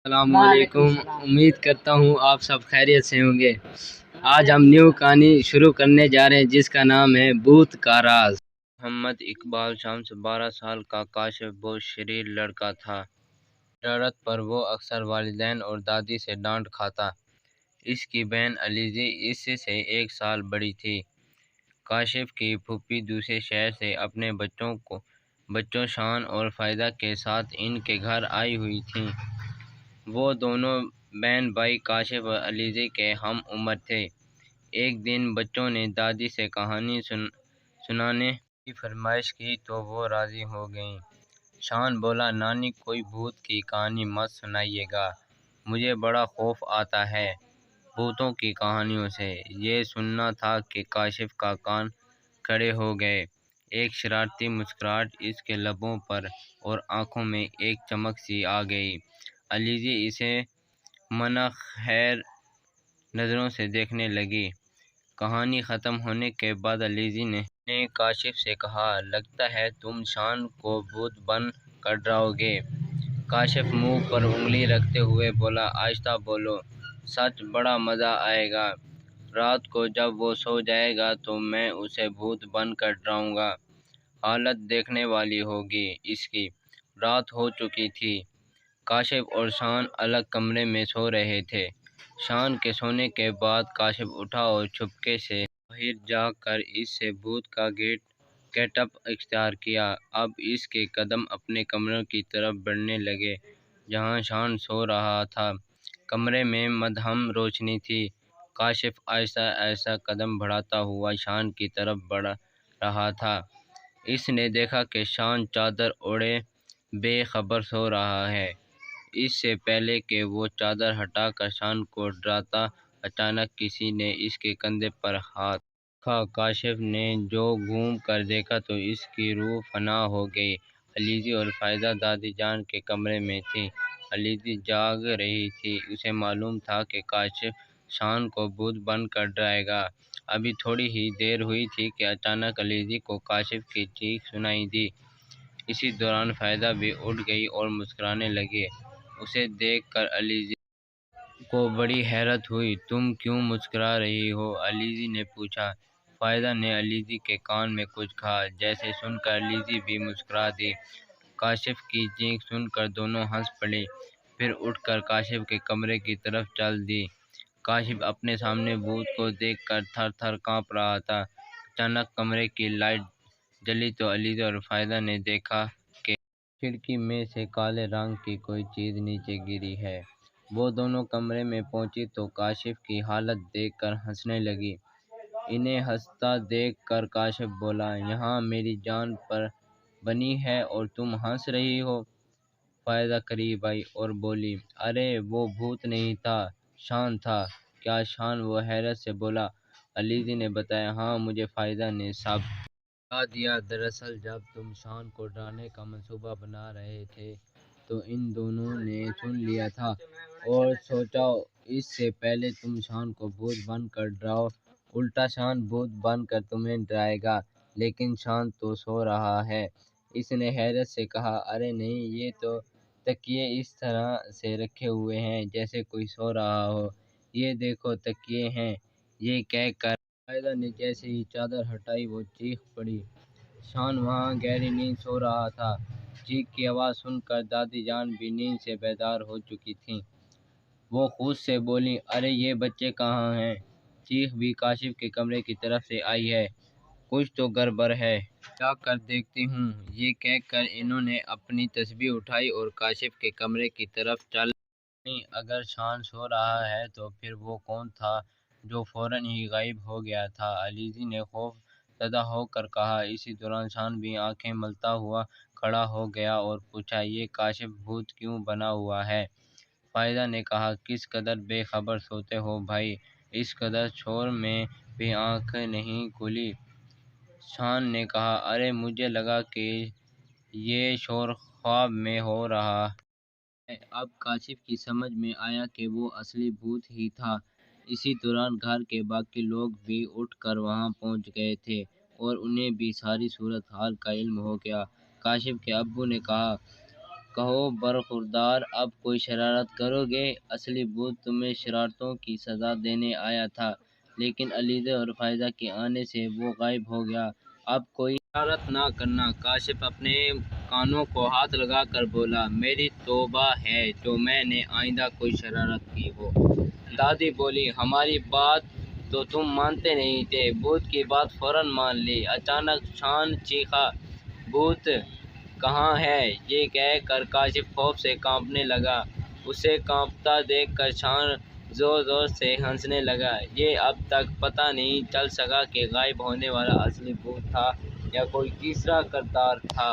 السلام علیکم، امید کرتا ہوں آپ سب خیریت سے ہوں گے۔ آج ہم نیو کہانی شروع کرنے جا رہے ہیں جس کا نام ہے بھوت کا راز۔ محمد اقبال شام سے 12 سال کا کاشف بہت شریر لڑکا تھا۔ شرارت پر وہ اکثر والدین اور دادی سے ڈانٹ کھاتا۔ اس کی بہن علیزی اس سے 1 سال بڑی تھی۔ کاشف کی پھوپھی دوسرے شہر سے اپنے بچوں شان اور فائدہ کے ساتھ ان کے گھر آئی ہوئی تھیں۔ وہ دونوں بہن بھائی کاشف اور علیزی کے ہم عمر تھے۔ ایک دن بچوں نے دادی سے کہانی سنانے کی فرمائش کی تو وہ راضی ہو گئیں۔ شان بولا، نانی کوئی بھوت کی کہانی مت سنائیے گا، مجھے بڑا خوف آتا ہے بھوتوں کی کہانیوں سے۔ یہ سننا تھا کہ کاشف کا کان کھڑے ہو گئے۔ ایک شرارتی مسکراہٹ اس کے لبوں پر اور آنکھوں میں ایک چمک سی آ گئی۔ علیزی اسے منع خیر نظروں سے دیکھنے لگی۔ کہانی ختم ہونے کے بعد علیزی نے کاشف سے کہا، لگتا ہے تم شان کو بھوت بن کر ڈراؤ گے۔ کاشف منہ پر انگلی رکھتے ہوئے بولا، آہستہ بولو، سچ بڑا مزہ آئے گا۔ رات کو جب وہ سو جائے گا تو میں اسے بھوت بن کر ڈراؤں گا۔ حالت دیکھنے والی ہوگی اس کی۔ رات ہو چکی تھی۔ کاشف اور شان الگ کمرے میں سو رہے تھے۔ شان کے سونے کے بعد کاشف اٹھا اور چپکے سے باہر جا کر اس سے بھوت کا گیٹ اپ اختیار کیا۔ اب اس کے قدم اپنے کمرے کی طرف بڑھنے لگے جہاں شان سو رہا تھا۔ کمرے میں مدھم روشنی تھی۔ کاشف آہستہ آہستہ قدم بڑھاتا ہوا شان کی طرف بڑھ رہا تھا۔ اس نے دیکھا کہ شان چادر اوڑھے بے خبر سو رہا ہے۔ اس سے پہلے کہ وہ چادر ہٹا کر شان کو ڈراتا، اچانک کسی نے اس کے کندھے پر ہاتھ رکھا۔ کاشف نے جو گھوم کر دیکھا تو اس کی روح فنا ہو گئی۔ علیزی اور فائدہ دادی جان کے کمرے میں تھیں۔ علیزی جاگ رہی تھی۔ اسے معلوم تھا کہ کاشف شان کو بھوت بن کر ڈرائے گا۔ ابھی تھوڑی ہی دیر ہوئی تھی کہ اچانک علیزی کو کاشف کی چیخ سنائی دی۔ اسی دوران فائدہ بھی اٹھ گئی اور مسکرانے لگی۔ اسے دیکھ کر علیزی کو بڑی حیرت ہوئی۔ تم کیوں مسکرا رہی ہو؟ علیزی نے پوچھا۔ فائدہ نے علیزی کے کان میں کچھ کہا، جسے سن کر علیزی بھی مسکرا دی۔ کاشف کی چیخ سن کر دونوں ہنس پڑیں، پھر اٹھ کر کاشف کے کمرے کی طرف چل دی۔ کاشف اپنے سامنے بھوت کو دیکھ کر تھر تھر کانپ رہا تھا۔ اچانک کمرے کی لائٹ جلی تو علیزی اور فائدہ نے دیکھا کہ کھڑکی میں سے کالے رنگ کی کوئی چیز نیچے گری ہے۔ وہ دونوں کمرے میں پہنچی تو کاشف کی حالت دیکھ کر ہنسنے لگی۔ انہیں ہنستا دیکھ کر کاشف بولا، یہاں میری جان پر بنی ہے اور تم ہنس رہی ہو؟ فائدہ قریب آئی اور بولی، ارے وہ بھوت نہیں تھا، شان تھا۔ کیا شان؟ وہ حیرت سے بولا۔ علیزی نے بتایا، ہاں مجھے فائدہ نے سب بتا دیا۔ دراصل جب تم شان کو ڈرانے کا منصوبہ بنا رہے تھے تو ان دونوں نے سن لیا تھا اور سوچا اس سے پہلے تم شان کو بھوت بن کر ڈراؤ، الٹا شان بھوت بن کر تمہیں ڈرائے گا۔ لیکن شان تو سو رہا ہے۔ اس نے حیرت سے کہا، ارے نہیں، یہ تو تکیے اس طرح سے رکھے ہوئے ہیں جیسے کوئی سو رہا ہو۔ یہ دیکھو تکیے ہیں۔ یہ کہہ کر فائدہ نے جیسے ہی چادر ہٹائی وہ چیخ پڑی۔ شان وہاں گہری نیند سو رہا تھا۔ چیخ کی آواز سن کر دادی جان بھی نیند سے بیدار ہو چکی تھیں۔ وہ خود سے بولیں، ارے یہ بچے کہاں ہیں؟ چیخ بھی کاشف کے کمرے کی طرف سے آئی ہے۔ کچھ تو گڑبڑ ہے، جا کر دیکھتی ہوں۔ یہ کہہ کر انہوں نے اپنی تسبیح اٹھائی اور کاشف کے کمرے کی طرف چل پڑیں۔ اگر شان سو رہا ہے تو پھر وہ کون تھا جو فوراً ہی غائب ہو گیا تھا؟ علیزی نے خوف زدہ ہو کر کہا۔ اسی دوران شان بھی آنکھیں ملتا ہوا کھڑا ہو گیا اور پوچھا، یہ کاشف بھوت کیوں بنا ہوا ہے؟ فائدہ نے کہا، کس قدر بے خبر سوتے ہو بھائی، اس قدر شور میں بھی آنکھ نہیں کھلی؟ شان نے کہا، ارے مجھے لگا کہ یہ شور خواب میں ہو رہا ہے۔ اب کاشف کی سمجھ میں آیا کہ وہ اصلی بھوت ہی تھا۔ اسی دوران گھر کے باقی لوگ بھی اٹھ کر وہاں پہنچ گئے تھے اور انہیں بھی ساری صورت حال کا علم ہو گیا۔ کاشف کے ابو نے کہا، کہو برخوردار، اب کوئی شرارت کرو گے؟ اصلی بھوت تمہیں شرارتوں کی سزا دینے آیا تھا، لیکن علیزہ اور فائزہ کے آنے سے وہ غائب ہو گیا۔ اب کوئی شرارت نہ کرنا۔ کاشف اپنے کانوں کو ہاتھ لگا کر بولا، میری توبہ ہے جو میں نے آئندہ کوئی شرارت کی ہو۔ دادی بولی، ہماری بات تو تم مانتے نہیں تھے، بھوت کی بات فوراً مان لی۔ اچانک شان چیخا، بھوت کہاں ہے؟ یہ کہہ کر کاشف خوف سے کانپنے لگا۔ اسے کانپتا دیکھ کر شان زور زور سے ہنسنے لگا۔ یہ اب تک پتہ نہیں چل سکا کہ غائب ہونے والا اصلی بھوت تھا یا کوئی تیسرا کردار تھا۔